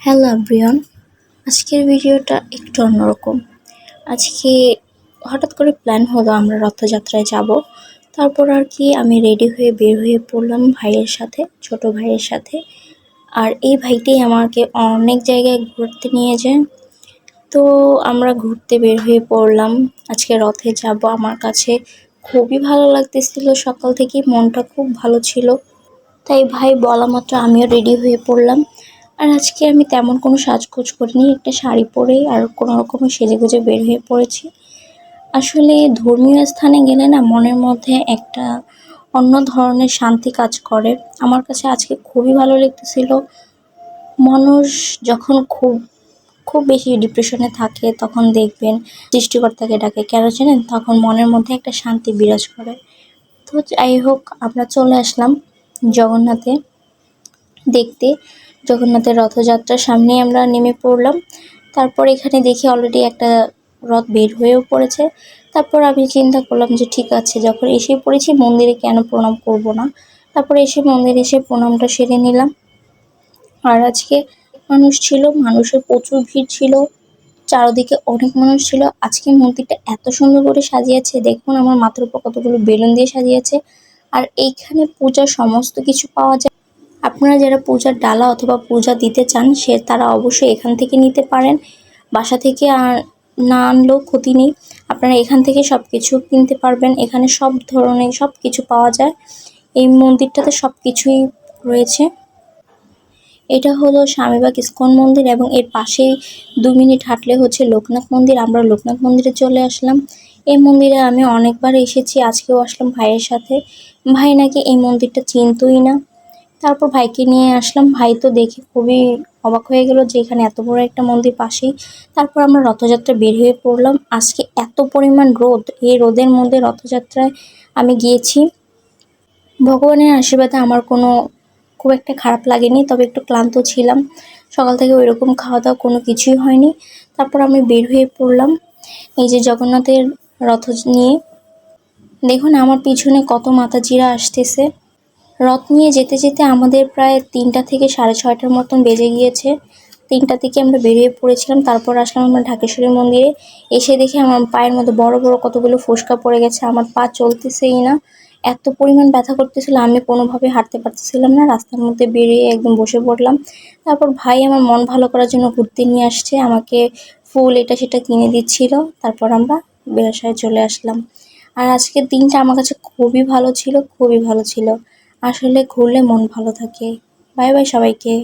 Hello everyone, আজকের ভিডিওটা একটু অন্যরকম। আজকে হঠাৎ করে প্ল্যান হলো আমরা রথযাত্রায় যাব। তারপর আর কি আমি রেডি হয়ে বের হয়ে পড়লাম ভাইয়ের সাথে, ছোট ভাইয়ের সাথে। আর এই ভাইটাই আমাকে অনেক জায়গায় ঘুরতে নিয়ে যায়। তো আমরা ঘুরতে বের হয়ে পড়লাম, আজকে রথে যাব। আমার কাছে খুবই ভালো লাগতেছিল, সকাল থেকেই মনটা খুব ভালো ছিল। তাই ভাই বলা মাত্র আমিও রেডি হয়ে পড়লাম। আর আজকে আমি তেমন কোনো সাজগোজ করিনি, একটা শাড়ি পরেই আর কোনো রকমের সেজেগুজে বের হয়ে পড়েছি। আসলে ধর্মীয় স্থানে গেলে না মনের মধ্যে একটা অন্য ধরনের শান্তি কাজ করে। আমার কাছে আজকে খুবই ভালো লাগতেছিল। মানুষ যখন খুব খুব বেশি ডিপ্রেশনে থাকে তখন দেখবেন সৃষ্টিকর্তাকে ডাকে, কেন জানেন? তখন মনের মধ্যে একটা শান্তি বিরাজ করে। তো যাই হোক, আমরা চলে আসলাম জগন্নাথে দেখতে। জগন্নাথের রথযাত্রার সামনেই আমরা নেমে পড়লাম। তারপর এখানে দেখি অলরেডি একটা রথ বের হয়েও পড়েছে। তারপর আমি চিন্তা করলাম যে ঠিক আছে, যখন এসে পড়েছি মন্দিরে কেন প্রণাম করব না। তারপর এসে মন্দিরে এসে প্রণামটা সেরে নিলাম। আর আজকে মানুষ ছিল, মানুষের প্রচুর ভিড় ছিল, চারদিকে অনেক মানুষ ছিল। আজকে মন্দিরটা এত সুন্দর করে সাজিয়েছে, দেখুন আমার মাথার উপর কতগুলো বেলুন দিয়ে সাজিয়েছে। আর এইখানে পূজার সমস্ত কিছু পাওয়া যায়। আপনারা যারা পূজার ডালা অথবা পূজা দিতে চান তারা অবশ্যই এখান থেকে নিতে পারেন। বাসা থেকে আর না আনলেও ক্ষতি নেই, আপনারা এখান থেকে সব কিছু কিনতে পারবেন। এখানে সব ধরনের সব কিছু পাওয়া যায়। এই মন্দিরটাতে সব কিছুই রয়েছে। এটা হলো স্বামীবাগ ইস্কন মন্দির এবং এর পাশেই 2 মিনিট হাঁটলে হচ্ছে লোকনাথ মন্দির। আমরা লোকনাথ মন্দিরে চলে আসলাম। এই মন্দিরে আমি অনেকবার এসেছি, আজকেও আসলাম ভাইয়ের সাথে। ভাই নাকি এই মন্দিরটা চিনতই না। তারপর ভাইকে নিয়ে আসলাম, ভাই তো দেখে খুবই অবাক হয়ে গেল যে এখানে এত বড় একটা মন্দির পাশেই। তারপর আমরা রথযাত্রা বের হয়ে পড়লাম। আজকে এত পরিমাণ রোদ, এই রোদের মধ্যে রথযাত্রায় আমি গিয়েছি। ভগবানের আশীর্বাদে আমার কোনো খুব একটা খারাপ লাগেনি, তবে একটু ক্লান্ত ছিলাম। সকাল থেকে ওইরকম খাওয়া দাওয়া কোনো কিছুই হয়নি। তারপর আমি বের হয়ে পড়লাম এই যে জগন্নাথের রথ নিয়ে। দেখুন আমার পিছনে কত মাতাজিরা আসতেছে। রথ নিয়ে যেতে যেতে আমাদের প্রায় 3টা থেকে 6:30টার মতন বেজে গিয়েছে। 3টা থেকে আমরা বেরিয়ে পড়েছিলাম। তারপর আসলাম আমরা ঢাকেশ্বরী মন্দিরে। এসে দেখে আমার পায়ের মধ্যে বড় বড় কতগুলো ফোস্কা পড়ে গেছে, আমার পা চলতেছেই না, এত পরিমাণ ব্যথা করতেছিল, আমি কোনোভাবে হাঁটতে পারতেছিলাম না। রাস্তার মধ্যে বেরিয়ে একদম বসে পড়লাম। তারপর ভাই আমার মন ভালো করার জন্য ঘুরতে নিয়ে আসছে, আমাকে ফুল এটা সেটা কিনে দিচ্ছিল। তারপর আমরা বাসায় চলে আসলাম। আর আজকের দিনটা আমার কাছে খুবই ভালো ছিল, খুবই ভালো ছিল। আসলে ঘুরলে মন ভালো থাকে। বাই বাই সবাইকে।